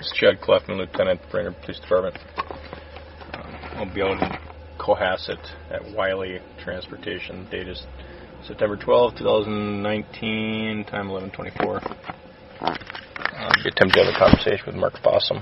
This is Chad Clefman, Lieutenant, Brainerd Police Department. I'll be out in Cohasset at Wiley Transportation. Date is September 12, 2019, time 11:24. Be attempting to have a conversation with Mark Fossum.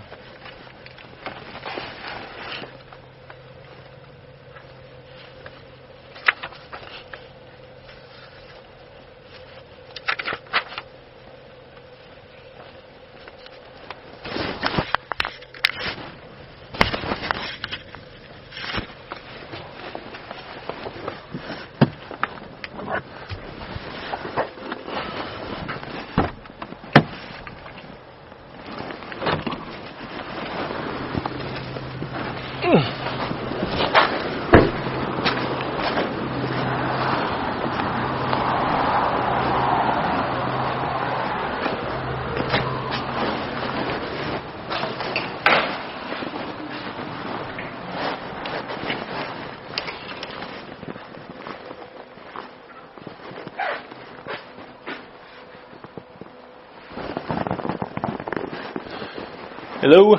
Hello?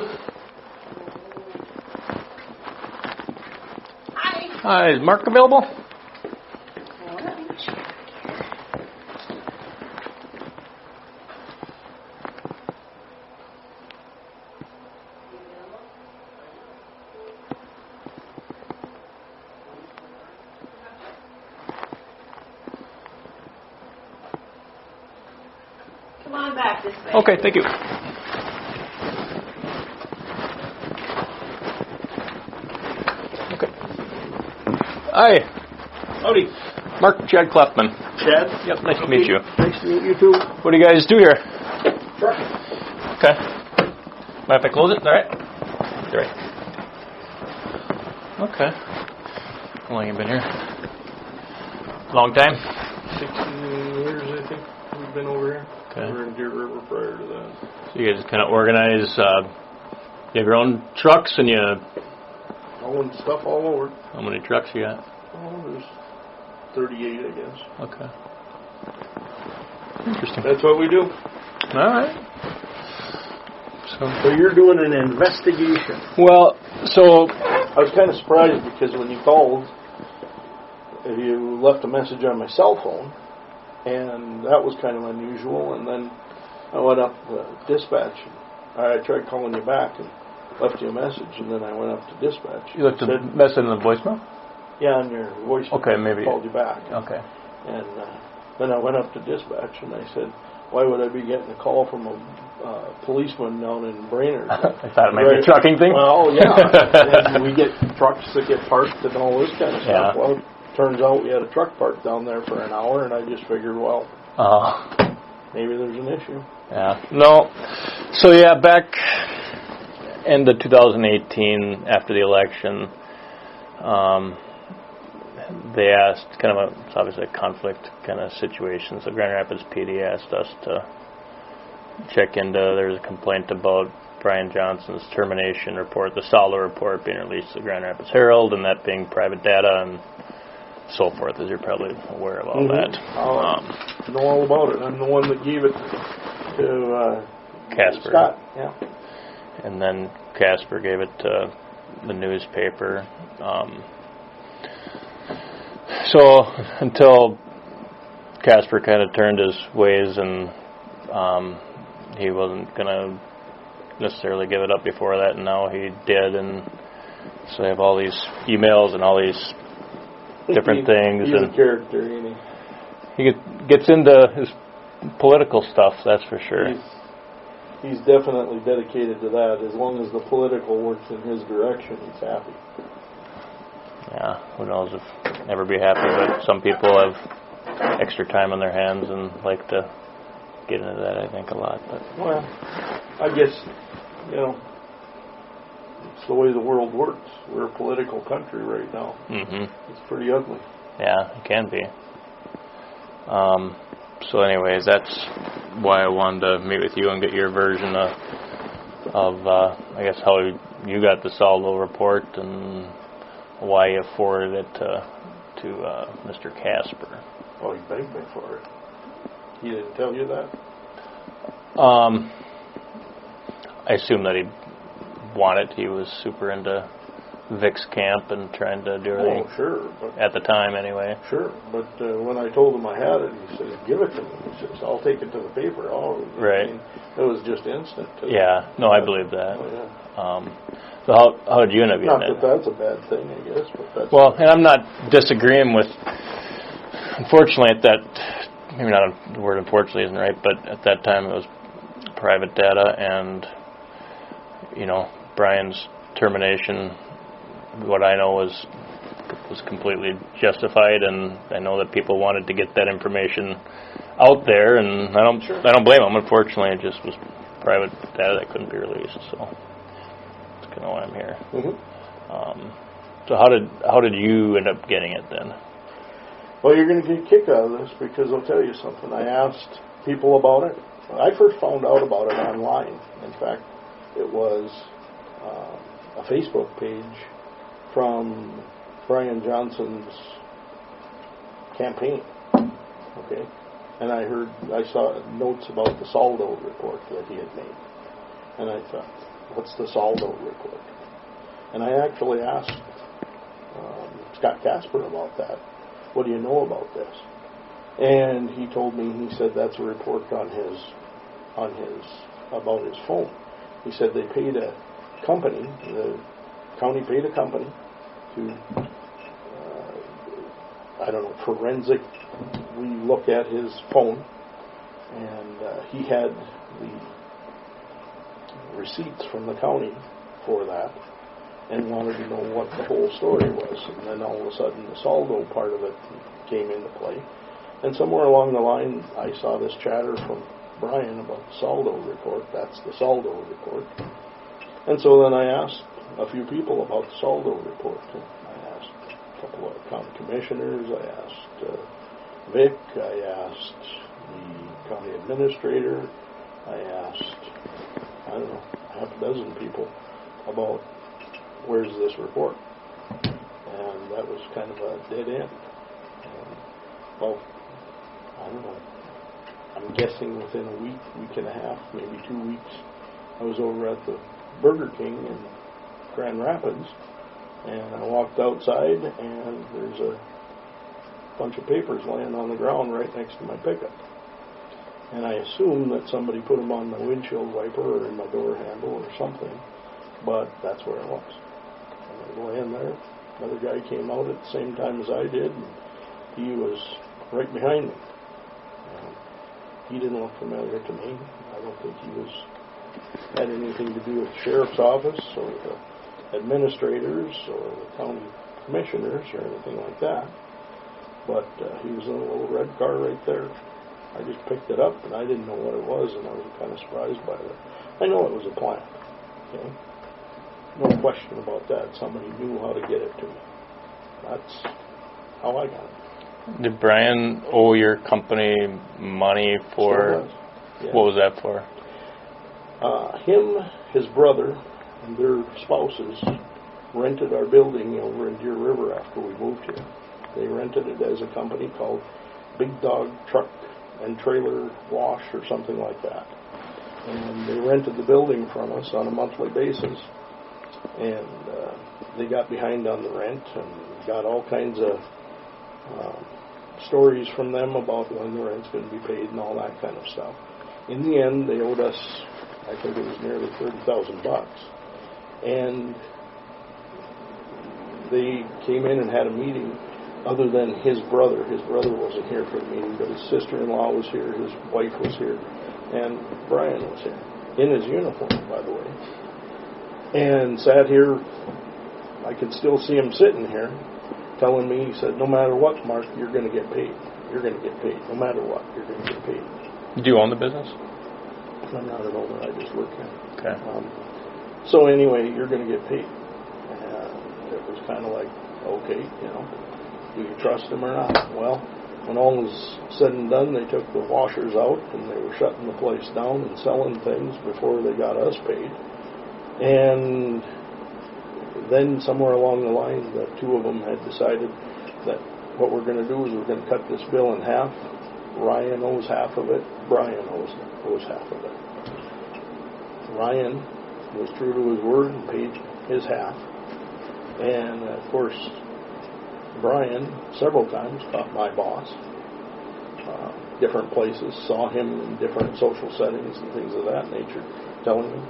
Hi, is Mark available? Come on back this way. Okay, thank you. Hi. Howdy. Mark, Chad Clefman. Chad? Yep, nice to meet you. Nice to meet you too. What do you guys do here? Sure. Okay. Mind if I close it? All right. All right. Okay. How long have you been here? Long time? 16 years, I think, we've been over here. Okay. We were in Deer River prior to that. So you guys kind of organize, you have your own trucks and you... Hauling stuff all over. How many trucks you got? Oh, there's 38, I guess. Okay. Interesting. That's what we do. All right. So you're doing an investigation. Well, so... I was kind of surprised because when you called, you left a message on my cell phone, and that was kind of unusual. And then I went up to dispatch. I tried calling you back and left you a message, and then I went up to dispatch. You left a message in the voicemail? Yeah, on your voicemail. Okay, maybe. I called you back. Okay. And then I went up to dispatch, and I said, why would I be getting a call from a policeman down in Brainerd? I thought it might be a trucking thing. Well, yeah. And we get trucks that get parked and all this kind of stuff. Yeah. Well, it turns out we had a truck parked down there for an hour, and I just figured, well, maybe there's an issue. Yeah. No. So, yeah, back end of 2018, after the election, they asked, kind of it's obviously a conflict kind of situation, so Grand Rapids PD asked us to check into, there's a complaint about Brian Johnson's termination report, the Sala report being released to the Grand Rapids Herald, and that being private data and so forth, as you're probably aware of all that. I know all about it. I'm the one that gave it to Casper. Scott. Yeah. And then Casper gave it to the newspaper. So until Casper kind of turned his ways and he wasn't going to necessarily give it up before that, and now he did. And so I have all these emails and all these different things. He's and a character, isn't he? He gets into his political stuff, that's for sure. He's definitely dedicated to that. As long as the political works in his direction, he's happy. Yeah, who knows if ever be happy, but some people have extra time on their hands and like to get into that, I think, a lot. But well, I guess, it's the way the world works. We're a political country right now. Mm-hmm. It's pretty ugly. Yeah, it can be. So anyways, that's why I wanted to meet with you and get your version of I guess, how you got the Saldo report and why you forwarded it to Mr. Casper. Oh, he begged me for it. He didn't tell you that? I I assume that he wanted. He was super into Vic's camp and trying to do everything. Oh, sure. But at the time, anyway. Sure, but when I told him I had it, he said, "Give it to me." He says, "I'll take it to the paper." Oh, right. I mean, it was just instant. Yeah. No, I believe that. Oh, yeah. So how did you end up getting it? Not that that's a bad thing, I guess, but that's... Well, and I'm not disagreeing with, unfortunately at that, maybe not the word unfortunately isn't right, but at that time it was private data, and, you know, Brian's termination, what I know was completely justified, and I know that people wanted to get that information out there, and I don't blame them. Unfortunately, it just was private data that couldn't be released, so that's kind of why I'm here. Mm-hmm. So how did you end up getting it then? Well, you're going to get a kick out of this, because I'll tell you something. I asked people about it. I first found out about it online. In fact, it was a Facebook page from Brian Johnson's campaign. Okay, and I saw notes about the Saldo report that he had made, and I thought, what's the Saldo report? And I actually asked Scott Casper about that. What do you know about this? And he told me, he said that's a report about his phone. He said they paid a company, the county paid a company to, forensic, we look at his phone, and he had the receipts from the county for that, and wanted to know what the whole story was. And then all of a sudden the Saldo part of it came into play. And somewhere along the line I saw this chatter from Brian about the Saldo report. That's the Saldo report. And so then I asked a few people about the Saldo report. I asked a couple of county commissioners, I asked Vic, I asked the county administrator, I asked, half a dozen people about where's this report? And that was kind of a dead end. Well, I don't know. I'm guessing within a week and a half, maybe 2 weeks, I was over at the Burger King in Grand Rapids, and I walked outside, and there's a bunch of papers laying on the ground right next to my pickup. And I assumed that somebody put them on my windshield wiper or in my door handle or something, but that's where it was. And I went in there. Another guy came out at the same time as I did, and he was right behind me. He didn't look familiar to me. I don't think he had anything to do with the sheriff's office or the administrators or the county commissioners or anything like that. But he was in a little red car right there. I just picked it up, and I didn't know what it was, and I was kind of surprised by it. I know it was a plant. Okay? No question about that. Somebody knew how to get it to me. That's how I got it. Did Brian owe your company money for... Yeah. What was that for? Him, his brother, and their spouses rented our building over in Deer River after we moved here. They rented it as a company called Big Dog Truck and Trailer Wash or something like that. And they rented the building from us on a monthly basis. And they got behind on the rent and got all kinds of stories from them about when the rent's going to be paid and all that kind of stuff. In the end, they owed us, I think it was nearly $30,000. And they came in and had a meeting other than his brother. His brother wasn't here for the meeting, but his sister-in-law was here, his wife was here, and Brian was here, in his uniform, by the way. And sat here, I could still see him sitting here, telling me, he said, no matter what, Mark, you're going to get paid. You're going to get paid. No matter what, you're going to get paid. Do you own the business? I'm not an owner, I just work here. Okay. So anyway, you're going to get paid. And it was kind of like, okay, do you trust him or not? Well, when all was said and done, they took the washers out, and they were shutting the place down and selling things before they got us paid. And then somewhere along the line, the two of them had decided that what we're going to do is we're going to cut this bill in half. Ryan owes half of it. Brian owes half of it. Ryan was true to his word and paid his half. And, of course, Brian, several times, caught my boss. Different places, saw him in different social settings and things of that nature, telling him,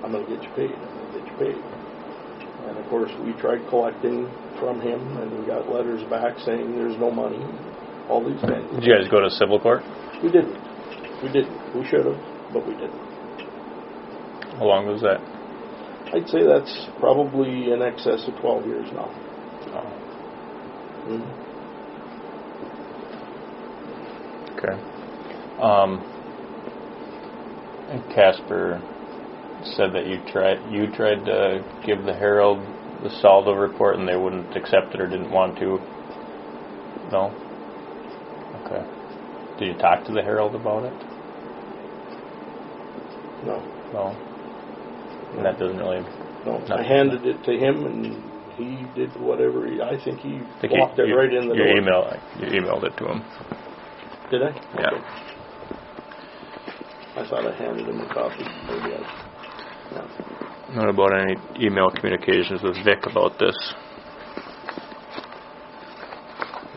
I'm going to get you paid, I'm going to get you paid. And, of course, we tried collecting from him, and we got letters back saying there's no money, all these kinds of things. Did you guys go to civil court? We didn't. We should have, but we didn't. How long was that? I'd say that's probably in excess of 12 years now. Oh. Mm-hmm. Okay. And Casper said that you tried to give the Herald the Saldo report and they wouldn't accept it or didn't want to. No? Okay. Did you talk to the Herald about it? No. No. And that doesn't really... No. I handed it to him and he did whatever I think he walked it right in the door. You emailed it to him. Did I? Yeah. Okay. I thought I handed him a copy. Maybe I... Yeah. What about any email communications with Vic about this?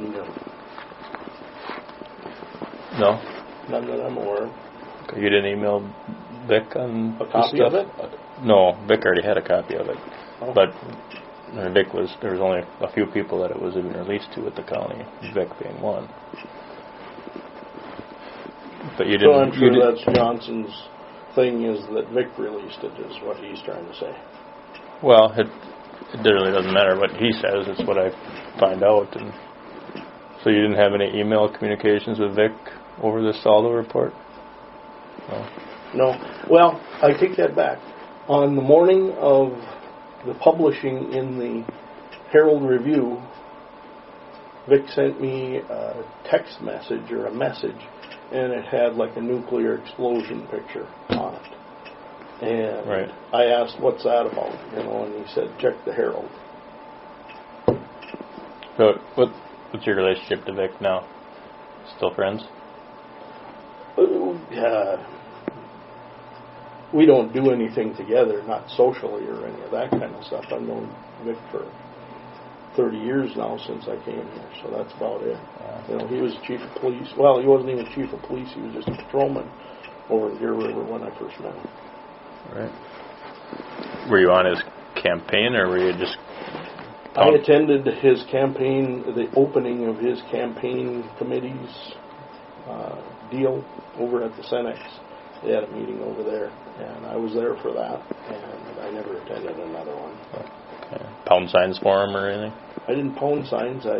No. No? None that I'm aware of. Okay. You didn't email Vic on a copy stuff? of it? No, Vic already had a copy of it. Oh. But there was only a few people that it was even released to at the county, Vic being one. But you didn't... So I'm sure that's Johnson's thing is that Vic released it, is what he's trying to say. Well, it really doesn't matter what he says, it's what I find out. And so you didn't have any email communications with Vic over this Saldo report? No. No. Well, I take that back. On the morning of the publishing in the Herald Review, Vic sent me a text message or a message, and it had like a nuclear explosion picture on it. And right. I asked, what's that about? And he said, check the Herald. So what's your relationship to Vic now? Still friends? We don't do anything together, not socially or any of that kind of stuff. I've known Vic for 30 years now since I came here, so that's about it. He was chief of police. Well, he wasn't even chief of police. He was just a patrolman over in Deer River when I first met him. Right. Were you on his campaign, or were you just... I attended his campaign, the opening of his campaign committee's deal over at the Cenex. They had a meeting over there, and I was there for that, and I never attended another one. Okay. Pound signs for him or anything? I didn't pound signs. I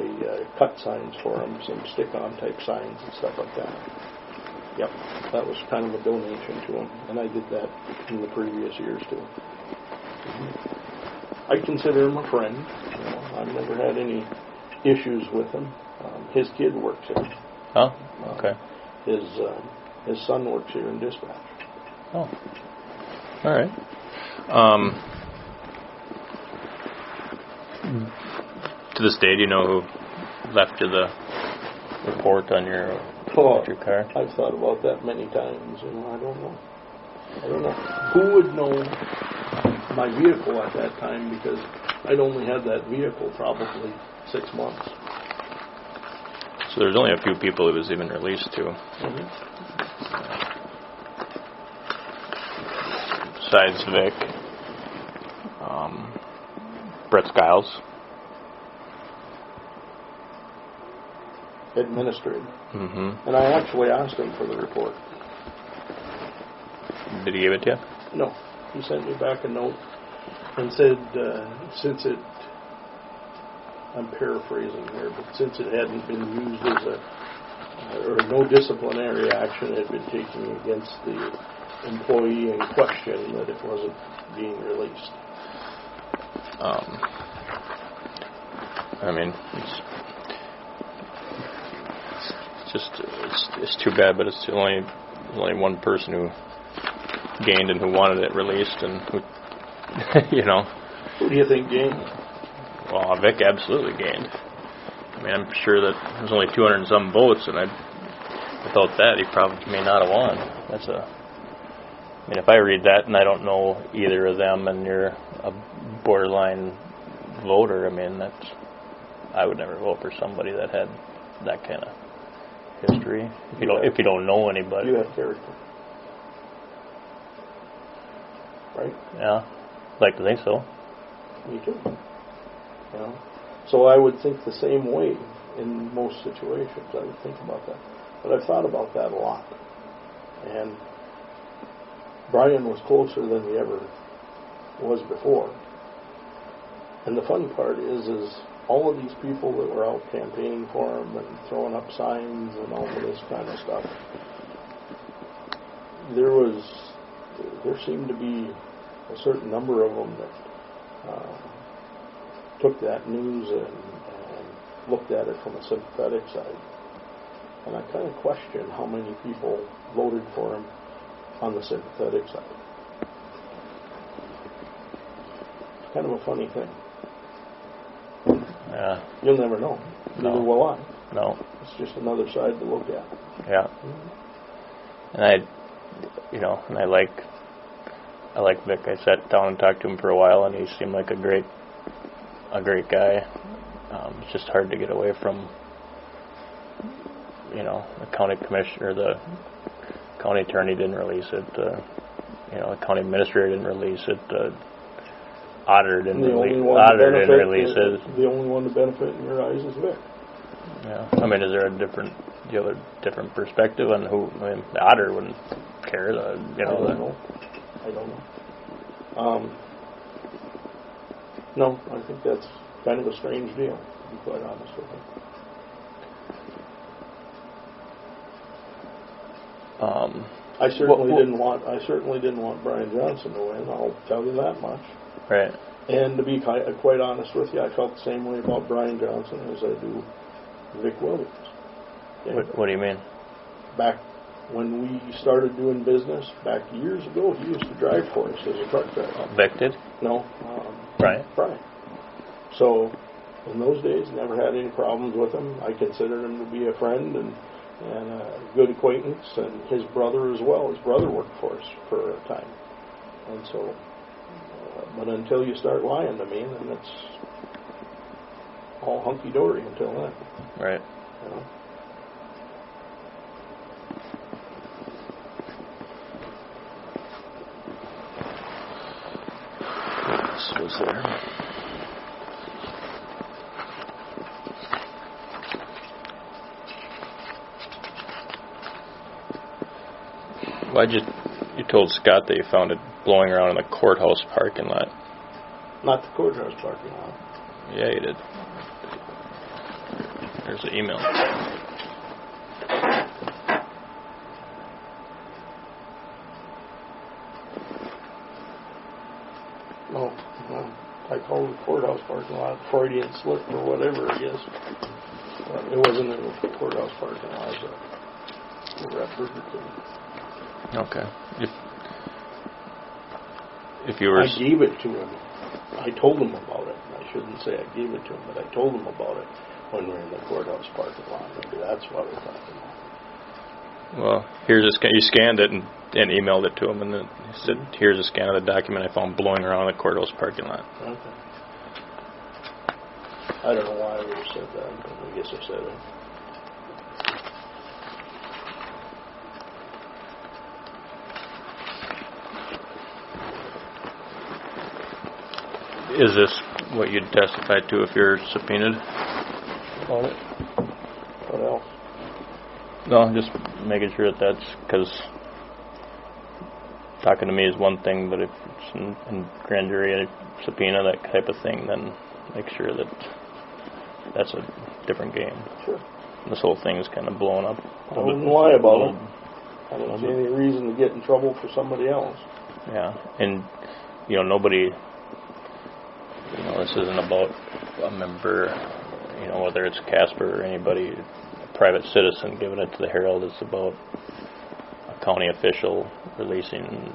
cut signs for him, some stick-on type signs and stuff like that. Yep, that was kind of a donation to him, and I did that in the previous years too. I consider him a friend. I've never had any issues with him. His kid works here. Oh, okay. His son works here in dispatch. Oh, all right. To this day, do you know who left you the report on your car? I've thought about that many times, and I don't know. Who would know my vehicle at that time, because I'd only had that vehicle probably 6 months. So there's only a few people it was even released to. Mm-hmm. Besides Vic, Brett Skiles. Administrator. Mm-hmm. And I actually asked him for the report. Did he give it to you? No. He sent me back a note and said, I'm paraphrasing here, but since it hadn't been used as or no disciplinary action had been taken against the employee in question, that it wasn't being released. It's too bad, but it's only one person who gained and who wanted it released, and who, Who do you think gained? Well, Vic absolutely gained. I'm sure that there's only 200 and some votes, and without that, he probably may not have won. I mean, if I read that and I don't know either of them, and you're a borderline voter, I mean, I would never vote for somebody that had that kind of history. If you don't know anybody. You have character, right? Yeah, like to think so. Me too. You know, so I would think the same way in most situations. I would think about that, but I've thought about that a lot. And Brian was closer than he ever was before. And the funny part is all of these people that were out campaigning for him and throwing up signs and all of this kind of stuff, there seemed to be a certain number of them that took that news and looked at it from a sympathetic side. And I kind of question how many people voted for him on the sympathetic side. It's kind of a funny thing. Yeah. You'll never know. Neither will I. No. It's just another side to look at. Yeah. Mm-hmm. And I like Vic. I sat down and talked to him for a while, and he seemed like a great guy. It's just hard to get away from, the county commissioner, the county attorney didn't release it, the county administrator didn't release it, the auditor didn't release it. The only one to benefit in your eyes is Vic. Yeah. I mean, is there do you have a different perspective on who? I mean, the auditor wouldn't care. I don't know. No, I think that's kind of a strange deal, to be quite honest with you. I certainly didn't want Brian Johnson to win. I'll tell you that much. Right. And to be quite honest with you, I felt the same way about Brian Johnson as I do Vic Williams. Okay? What do you mean? Back when we started doing business, back years ago, he used to drive for us as a truck driver. Vic did? No. Brian. So, in those days, never had any problems with him. I considered him to be a friend and a good acquaintance, and his brother as well. His brother worked for us for a time. And so, but until you start lying to me, then it's all hunky-dory until then. Right. What else was there? You told Scott that you found it blowing around in the courthouse parking lot. Not the courthouse parking lot. Yeah, you did. There's the email. No, I called the courthouse parking lot Freudian slip or whatever it is. It wasn't in the courthouse parking lot. We were at Burger King. Okay. If you were... I gave it to him. I told him about it. I shouldn't say I gave it to him, but I told him about it when we were in the courthouse parking lot. Maybe that's what we're talking about. Well, you scanned it and emailed it to him, and then he said, here's a scan of the document I found blowing around the courthouse parking lot. Okay. I don't know why I would have said that, but I guess I said it. Is this what you'd testify to if you're subpoenaed? On it? What else? No, just making sure that's because talking to me is one thing, but if it's in grand jury, a subpoena, that type of thing, then make sure that that's a different game. Sure. This whole thing is kind of blowing up. I wouldn't lie about it. I don't see any reason to get in trouble for somebody else. Yeah, and nobody. This isn't about a member, whether it's Casper or anybody, a private citizen giving it to the Herald. It's about a county official releasing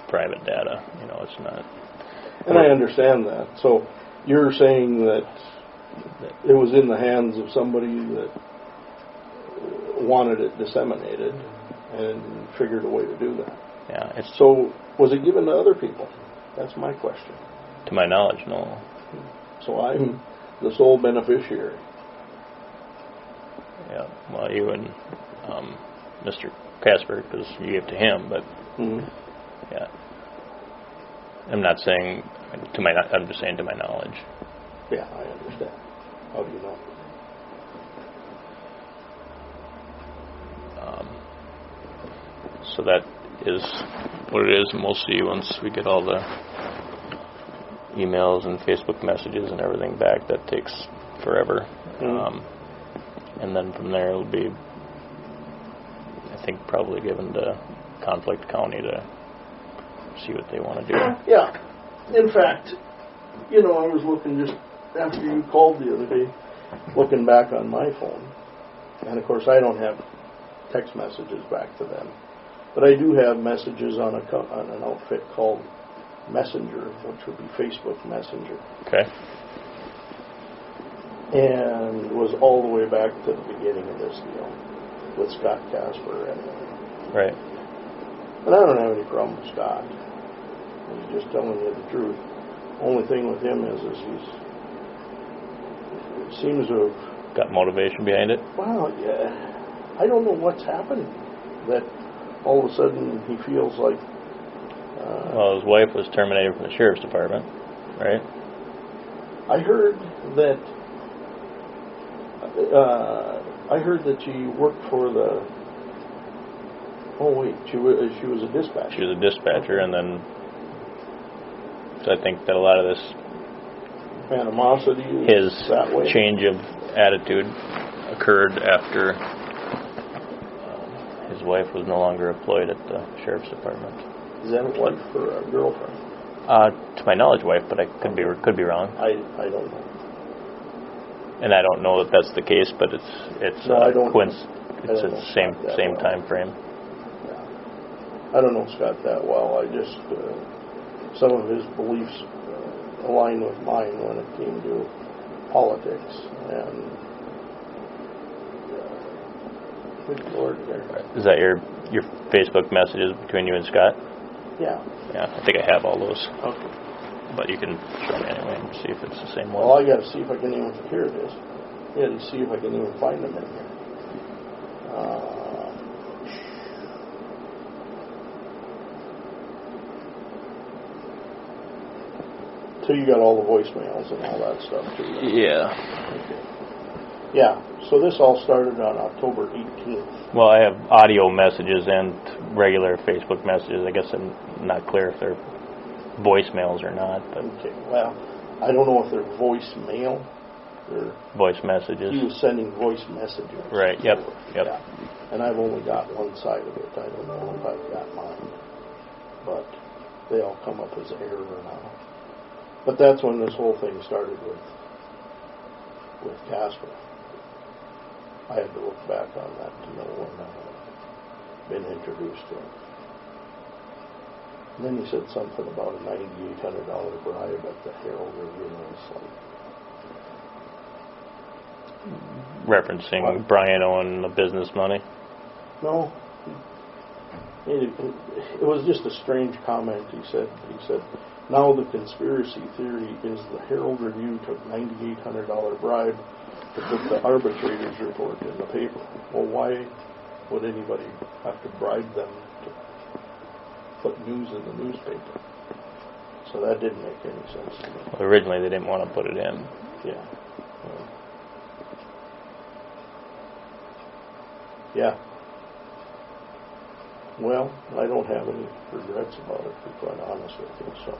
private data. It's not. And I understand that. So you're saying that it was in the hands of somebody that wanted it disseminated and figured a way to do that. Yeah. So, was it given to other people? That's my question. To my knowledge, no. So I'm the sole beneficiary. Yeah. Well, you and Mr. Casper, because you gave to him, but yeah. I'm not saying I'm just saying to my knowledge. Yeah, I understand. How do you know? So that is what it is, and we'll see once we get all the emails and Facebook messages and everything back. That takes forever. And then from there it'll be, I think, probably given to Conflict County to see what they want to do. Yeah. In fact, I was looking just after you called the other day, looking back on my phone. And, of course, I don't have text messages back to them. But I do have messages on an outfit called Messenger, which would be Facebook Messenger. Okay. And it was all the way back to the beginning of this deal with Scott Casper. Right. And I don't have any problem with Scott. He's just telling you the truth. Only thing with him is he seems to have got motivation behind it. Well, yeah, I don't know what's happening. That all of a sudden he feels like. Well, his wife was terminated from the sheriff's department, right? I heard that she worked for the. Oh wait, she was a dispatcher. She was a dispatcher, and then. So I think that a lot of this animosity, his that way. Change of attitude occurred after his wife was no longer employed at the sheriff's department. Is that a wife or a girlfriend? To my knowledge, wife, but I could be wrong. I don't know. And I don't know that that's the case, but it's no, I don't. It's the same time frame. Yeah. I don't know Scott that well. I just some of his beliefs align with mine when it came to politics and. Good Lord, there. Is that your Facebook messages between you and Scott? Yeah. Yeah, I think I have all those. Okay. But you can show me anyway and see if it's the same one. Well, I got to see if I can even hear this. Yeah, to see if I can even find them in here. So you got all the voicemails and all that stuff too. Right? Yeah. Okay. Yeah. So this all started on October 18th. Well, I have audio messages and regular Facebook messages. I guess I'm not clear if they're voicemails or not. But okay. Well, I don't know if they're voicemail. They're voice messages. He was sending voice messages. Right. Yep. Yep. Yeah. And I've only got one side of it. I don't know if I've got mine. But they all come up as error now. But that's when this whole thing started with Casper. I had to look back on that to know when I had been introduced to him. And then he said something about a $9,800 bribe at the Herald Review, and it's like... Referencing what? Brian owing the business money? No. It was just a strange comment he said. He said, now the conspiracy theory is the Herald Review took $9,800 bribe to put the arbitrator's report in the paper. Well, why would anybody have to bribe them to put news in the newspaper? So that didn't make any sense to me. Well, originally they didn't want to put it in. Yeah. Yeah. Well, I don't have any regrets about it, to be quite honest with you, so.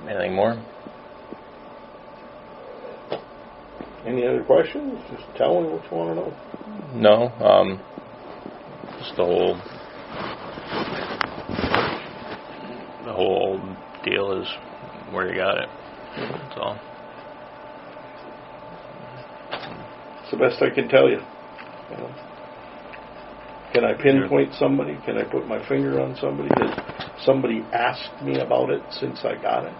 Anything more? Any other questions? Just tell me what you want to know. No. Just the whole deal is where you got it. That's all. It's the best I can tell you. Can I pinpoint somebody? Can I put my finger on somebody? Has somebody asked me about it since I got it?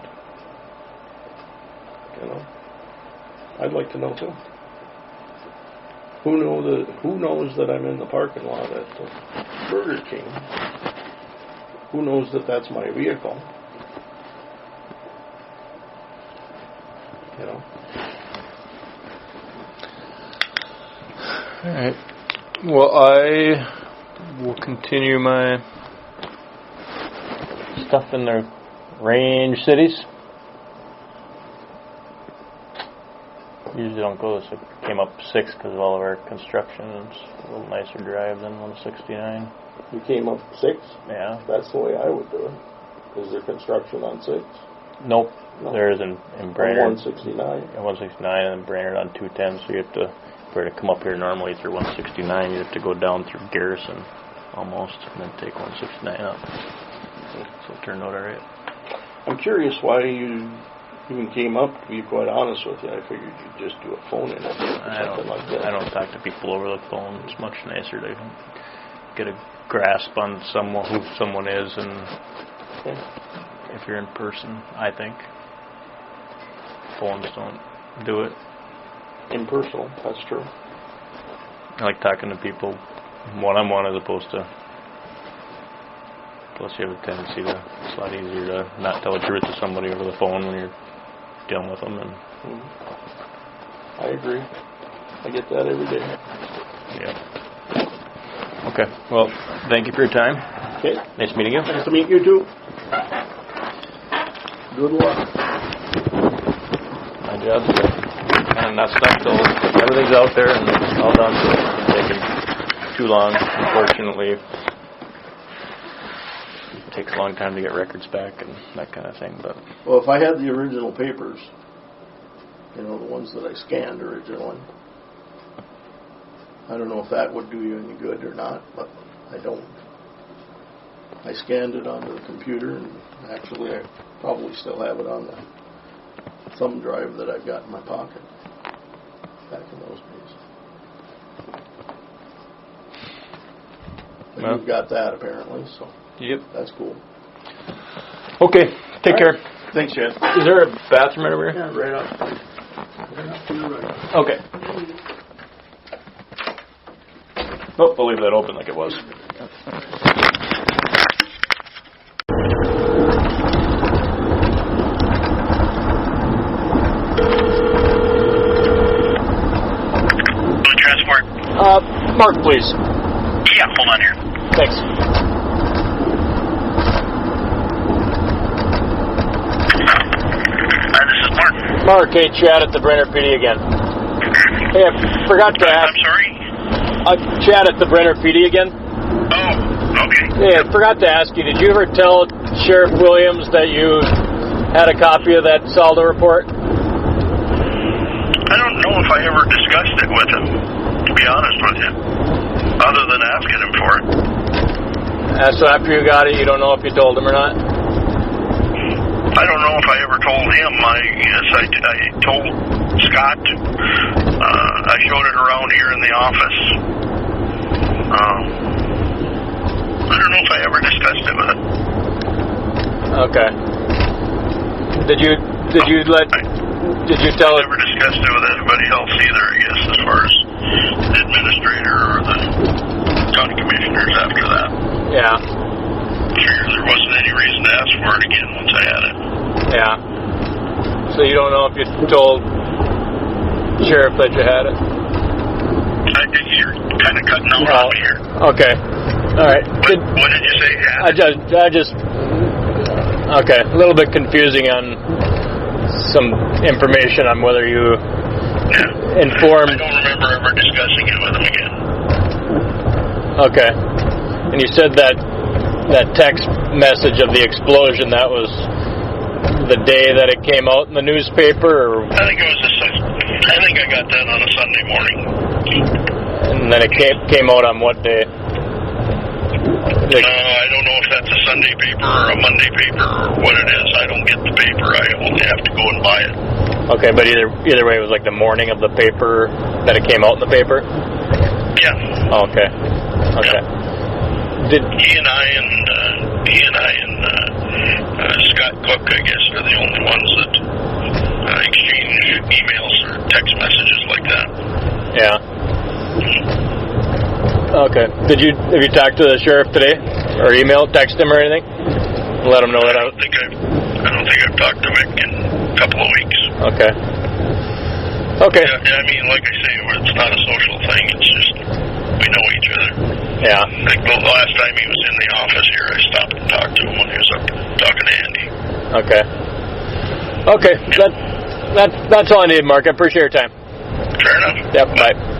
You know, I'd like to know too. Who knows that I'm in the parking lot at the Burger King? Who knows that that's my vehicle? You know. All right. Well, I will continue my stuff in the range cities. Usually don't go this. It came up 6 because of all of our construction. It's a little nicer drive than 169. You came up 6? Yeah. That's the way I would do it. Is there construction on 6? Nope. No. There is in Brainerd. 169. 169 and Brainerd on 210. So you have to, if you were to come up here normally through 169, you have to go down through Garrison almost and then take 169 up. So it turned out alright. I'm curious why you even came up, to be quite honest with you. I figured you'd just do a phone interview or something like that. I don't talk to people over the phone. It's much nicer to get a grasp on who someone is, and if you're in person, I think. Phones don't do it. Impersonal, that's true. I like talking to people one-on-one as opposed to... Plus you have a tendency to... It's a lot easier to not tell the truth to somebody over the phone when you're dealing with them. And I agree. I get that every day. Yeah. Okay. Well, thank you for your time. Okay. Nice meeting you. Nice to meet you too. Good luck. My job's to kind of not stop till everything's out there and all done. So it's taking too long, unfortunately. It takes a long time to get records back and that kind of thing. But well, if I had the original papers, you know, the ones that I scanned originally, I don't know if that would do you any good or not, but I don't. I scanned it onto the computer, and actually I probably still have it on the thumb drive that I've got in my pocket back in those days. But well, you've got that apparently, so yep, that's cool. Okay, take care. Thanks, Chad. Is there a bathroom right over here? Yeah, right up. Right up to the right. Okay. Oh, I'll leave that open like it was. Transport. Mark, please. Yeah, hold on here. Thanks. This is Mark. Mark, hey, Chad at the Brainerd PD again. Hey, I forgot to ask. I'm sorry? Chad at the Brainerd PD again. Oh, okay. Hey, I forgot to ask you, did you ever tell Sheriff Williams that you had a copy of that Saldo report? I don't know if I ever discussed it with him, to be honest with you, other than asking him for it. So after you got it, you don't know if you told him or not? I don't know if I ever told him. I told Scott. I showed it around here in the office. I don't know if I ever discussed it with him. Okay. Did you tell I never discussed it with anybody else either, I guess, as far as the administrator or the county commissioners after that. Yeah. Figured there wasn't any reason to ask for it again once I had it. Yeah. So you don't know if you told Sheriff that you had it? I think you're kind of cutting out on me here. Okay. All right. What did you say? I just. Okay. A little bit confusing on some information on whether you informed. I don't remember ever discussing it with him again. Okay. And you said that text message of the explosion, that was the day that it came out in the newspaper? Or? I think it was I think I got that on a Sunday morning. And then it came out on what day? I don't know if that's a Sunday paper or a Monday paper or what it is. I don't get the paper. I only have to go and buy it. Okay, but either way, it was like the morning of the paper that it came out in the paper? Yeah. Oh, okay. Okay. Yeah. He and I and Scott Cook, I guess, are the only ones that exchange emails or text messages like that. Yeah. Okay. Have you talked to the sheriff today, or text him or anything? Let him know that. I don't think I've talked to Vic in a couple of weeks. Okay. Okay. Yeah, I mean, like I say, it's not a social thing. It's just we know each other. Yeah. Like the last time he was in the office here, I stopped and talked to him when he was up talking to Andy. Okay. Okay. That's all I need, Mark. I appreciate your time. Fair enough. Yep. Bye.